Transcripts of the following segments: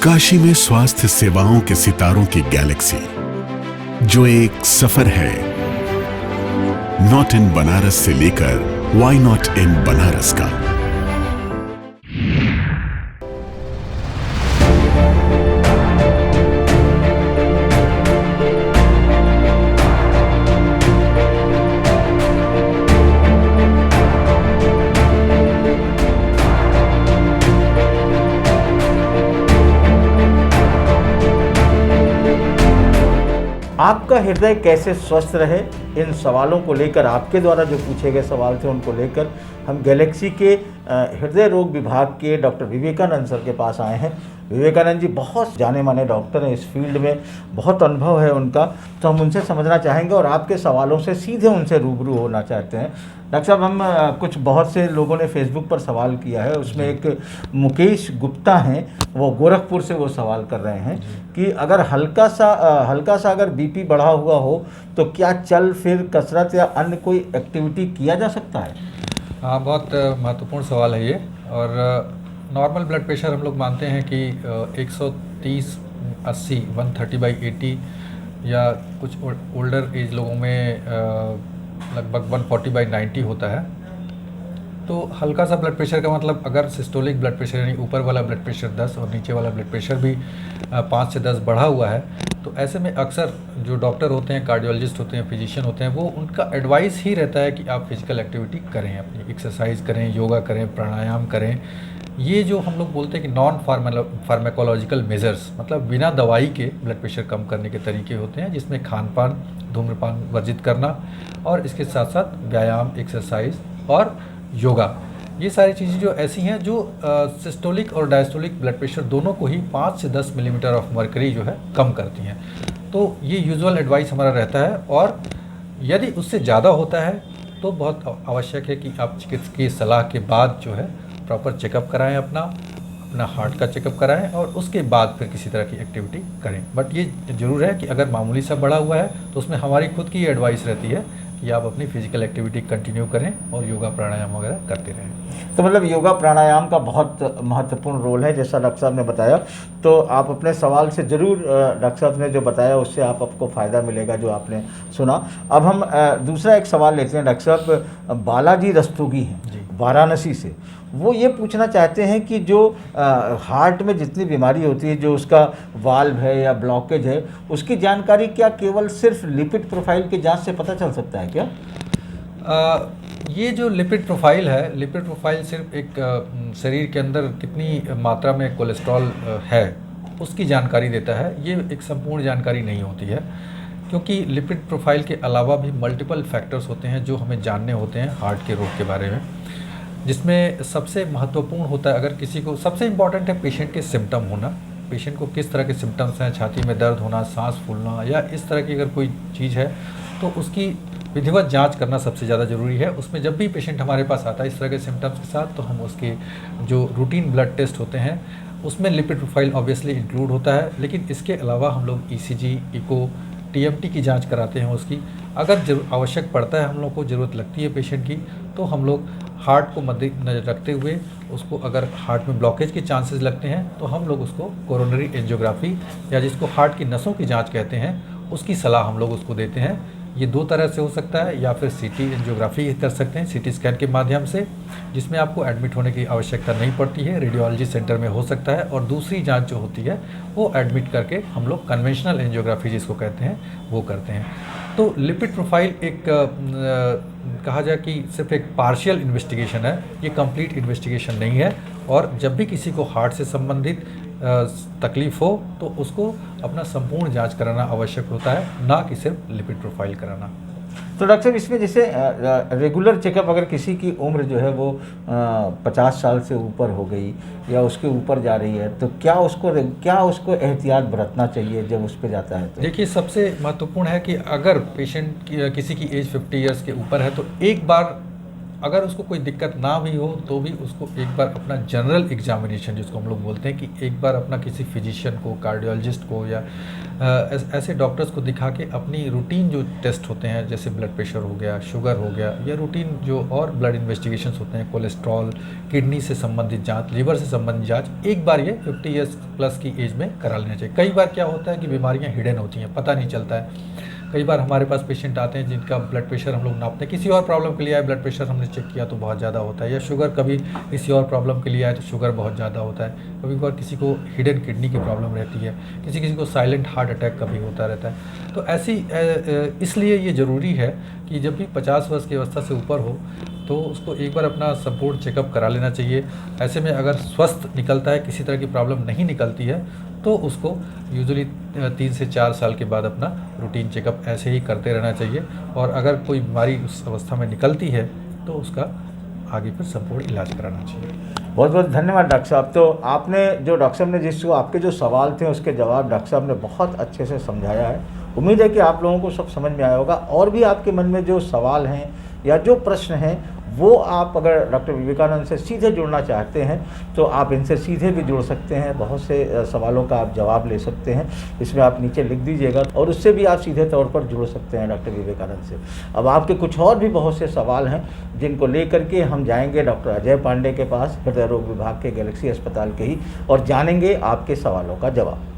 काशी में स्वास्थ्य सेवाओं के सितारों की गैलेक्सी, जो एक सफर है नॉट इन बनारस से लेकर व्हाई नॉट इन बनारस का। आपका हृदय कैसे स्वस्थ रहे, इन सवालों को लेकर, आपके द्वारा जो पूछे गए सवाल थे उनको लेकर हम गैलेक्सी के हृदय रोग विभाग के डॉक्टर विवेकानंद सर के पास आए हैं। विवेकानंद जी बहुत जाने माने डॉक्टर हैं, इस फील्ड में बहुत अनुभव है उनका, तो हम उनसे समझना चाहेंगे और आपके सवालों से सीधे उनसे रूबरू होना चाहते हैं। डॉक्टर साहब, हम कुछ बहुत से लोगों ने फेसबुक पर सवाल किया है, उसमें एक मुकेश गुप्ता हैं, वो गोरखपुर से वो सवाल कर रहे हैं कि अगर हल्का सा अगर बीपी बढ़ा हुआ हो तो क्या चल फिर कसरत या अन्य कोई एक्टिविटी किया जा सकता है? हाँ, बहुत महत्वपूर्ण सवाल है ये। और नॉर्मल ब्लड प्रेशर हम लोग मानते हैं कि 130/80 130/80 या कुछ ओल्डर एज लोगों में लगभग 140/90 होता है। तो हल्का सा ब्लड प्रेशर का मतलब अगर सिस्टोलिक ब्लड प्रेशर यानी ऊपर वाला ब्लड प्रेशर 10 और नीचे वाला ब्लड प्रेशर भी 5 से 10 बढ़ा हुआ है, तो ऐसे में अक्सर जो डॉक्टर होते हैं, कार्डियोलॉजिस्ट होते हैं, फिजिशियन होते हैं, वो उनका एडवाइस ही रहता है कि आप फिजिकल एक्टिविटी करें, अपनी एक्सरसाइज करें, योगा करें, प्राणायाम करें। ये जो हम लोग बोलते हैं कि नॉन फार्माकोलॉजिकल मेजर्स, मतलब बिना दवाई के ब्लड प्रेशर कम करने के तरीके होते हैं, जिसमें खान पान, धूम्रपान वर्जित करना और इसके साथ साथ व्यायाम, एक्सरसाइज और योगा, ये सारी चीज़ें जो ऐसी हैं जो सिस्टोलिक और डायस्टोलिक ब्लड प्रेशर दोनों को ही 5 से 10 मिलीमीटर ऑफ मर्करी जो है कम करती हैं। तो ये यूजुअल एडवाइस हमारा रहता है। और यदि उससे ज़्यादा होता है तो बहुत आवश्यक है कि आप चिकित्सक की सलाह के बाद जो है प्रॉपर चेकअप कराएं, अपना हार्ट का चेकअप कराएं और उसके बाद फिर किसी तरह की एक्टिविटी करें। बट ये ज़रूर है कि अगर मामूली सा बढ़ा हुआ है तो उसमें हमारी खुद की एडवाइस रहती है कि आप अपनी फिजिकल एक्टिविटी कंटिन्यू करें और योगा प्राणायाम वगैरह करते रहें। तो मतलब योगा प्राणायाम का बहुत महत्वपूर्ण रोल है, जैसा डॉक्टर साहब ने बताया। तो आप अपने सवाल से ज़रूर, डॉक्टर साहब ने जो बताया उससे आपको फ़ायदा मिलेगा जो आपने सुना। अब हम दूसरा एक सवाल लेते हैं। डॉक्टर साहब, बालाजी रस्तोगी हैं वाराणसी से, वो ये पूछना चाहते हैं कि जो हार्ट में जितनी बीमारी होती है, जो उसका वाल्व है या ब्लॉकेज है, उसकी जानकारी क्या केवल सिर्फ लिपिड प्रोफाइल की जांच से पता चल सकता है क्या? ये जो लिपिड प्रोफाइल है, लिपिड प्रोफाइल सिर्फ एक शरीर के अंदर कितनी मात्रा में कोलेस्ट्रॉल है उसकी जानकारी देता है। ये एक संपूर्ण जानकारी नहीं होती है, क्योंकि लिपिड प्रोफाइल के अलावा भी मल्टीपल फैक्टर्स होते हैं जो हमें जानने होते हैं हार्ट के रोग के बारे में, जिसमें सबसे महत्वपूर्ण होता है, अगर किसी को, सबसे इम्पॉर्टेंट है पेशेंट के सिम्टम होना। पेशेंट को किस तरह के सिम्टम्स हैं, छाती में दर्द होना, सांस फूलना या इस तरह की अगर कोई चीज़ है तो उसकी विधिवत जांच करना सबसे ज़्यादा ज़रूरी है। उसमें जब भी पेशेंट हमारे पास आता है इस तरह के सिम्टम्स के साथ, तो हम उसके जो रूटीन ब्लड टेस्ट होते हैं उसमें लिपिड प्रोफाइल ऑब्वियसली इंक्लूड होता है। लेकिन इसके अलावा हम लोग ईसीजी, इको, टीएमटी की जांच कराते हैं उसकी। अगर आवश्यक पड़ता है, हम लोग को ज़रूरत लगती है पेशेंट की, तो हम लोग हार्ट को मद्देनजर रखते हुए उसको, अगर हार्ट में ब्लॉकेज के चांसेस लगते हैं तो हम लोग उसको कोरोनरी एंजियोग्राफी या जिसको हार्ट की नसों की जांच कहते हैं उसकी सलाह हम लोग उसको देते हैं। ये दो तरह से हो सकता है, या फिर सीटी एंजियोग्राफी कर सकते हैं सीटी स्कैन के माध्यम से, जिसमें आपको एडमिट होने की आवश्यकता नहीं पड़ती है, रेडियोलॉजी सेंटर में हो सकता है। और दूसरी जांच जो होती है वो एडमिट करके हम लोग कन्वेंशनल एंजियोग्राफी जिसको कहते हैं वो करते हैं। तो लिपिड प्रोफाइल एक कहा जाए कि सिर्फ एक पार्शियल इन्वेस्टिगेशन है, ये कंप्लीट इन्वेस्टिगेशन नहीं है। और जब भी किसी को हार्ट से संबंधित तकलीफ़ हो तो उसको अपना संपूर्ण जांच कराना आवश्यक होता है, ना कि सिर्फ लिपिड प्रोफाइल कराना। तो डॉक्टर साहब, इसमें जैसे रेगुलर चेकअप, अगर किसी की उम्र जो है वो 50 साल से ऊपर हो गई या उसके ऊपर जा रही है, तो क्या उसको एहतियात बरतना चाहिए जब उस पर जाता है? तो देखिए, सबसे महत्वपूर्ण है कि अगर पेशेंट किसी की एज 50 ईयर्स के ऊपर है तो एक बार अगर उसको कोई दिक्कत ना भी हो तो भी उसको एक बार अपना जनरल एग्जामिनेशन, जिसको हम लोग बोलते हैं, कि एक बार अपना किसी फिजिशियन को, कार्डियोलॉजिस्ट को या ऐसे डॉक्टर्स को दिखा के अपनी रूटीन जो टेस्ट होते हैं, जैसे ब्लड प्रेशर हो गया, शुगर हो गया, या रूटीन जो और ब्लड इन्वेस्टिगेशंस होते हैं, कोलेस्ट्रॉल, किडनी से संबंधित जांच, लिवर से संबंधित जांच, एक बार ये 50 ईयर्स प्लस की एज में करा लेना चाहिए। कई बार क्या होता है कि बीमारियां हिडन होती हैं, पता नहीं चलता है। कई बार हमारे पास पेशेंट आते हैं जिनका ब्लड प्रेशर हम लोग नापते हैं, किसी और प्रॉब्लम के लिए आए, ब्लड प्रेशर हमने चेक किया तो बहुत ज़्यादा होता है, या शुगर कभी किसी और प्रॉब्लम के लिए आए तो शुगर बहुत ज़्यादा होता है। कभी कभार किसी को हिडन किडनी की प्रॉब्लम रहती है, किसी को साइलेंट हार्ट अटैक कभी होता रहता है। तो ऐसी इसलिए ये ज़रूरी है कि जब भी 50 वर्ष की अवस्था से ऊपर हो तो उसको एक बार अपना संपूर्ण चेकअप करा लेना चाहिए। ऐसे में अगर स्वस्थ निकलता है, किसी तरह की प्रॉब्लम नहीं निकलती है, तो उसको यूजुअली 3 से 4 साल के बाद अपना रूटीन चेकअप ऐसे ही करते रहना चाहिए। और अगर कोई बीमारी उस अवस्था में निकलती है तो उसका आगे फिर संपूर्ण इलाज कराना चाहिए। बहुत बहुत धन्यवाद डॉक्टर साहब। तो आपने जो डॉक्टर साहब ने जिसको आपके जो सवाल थे उसके जवाब डॉक्टर साहब ने बहुत अच्छे से समझाया है। उम्मीद है कि आप लोगों को सब समझ में आया होगा। और भी आपके मन में जो सवाल हैं या जो प्रश्न हैं वो आप अगर डॉक्टर विवेकानंद से सीधे जुड़ना चाहते हैं तो आप इनसे सीधे भी जुड़ सकते हैं। बहुत से सवालों का आप जवाब ले सकते हैं, इसमें आप नीचे लिख दीजिएगा और उससे भी आप सीधे तौर पर जुड़ सकते हैं डॉक्टर विवेकानंद से। अब आपके कुछ और भी बहुत से सवाल हैं जिनको लेकर के हम जाएंगे डॉक्टर अजय पांडे के पास, हृदय रोग विभाग के गैलेक्सी अस्पताल के ही, और जानेंगे आपके सवालों का जवाब।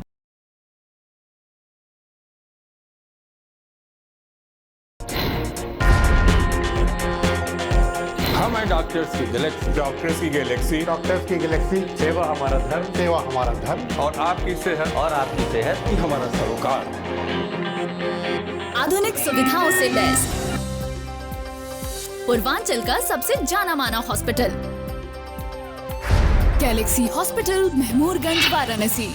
हम हैं डॉक्टर्स की गैलेक्सी। डॉक्टर्स की गैलेक्सी। डॉक्टर्स की गैलेक्सी। सेवा हमारा धर्म। सेवा हमारा धर्म। और आपकी सेहत ही हमारा सरोकार। आधुनिक सुविधाओं से लैस पूर्वांचल का सबसे जाना माना hospital, Galaxy hospital, Mahmoorganj, Varanasi.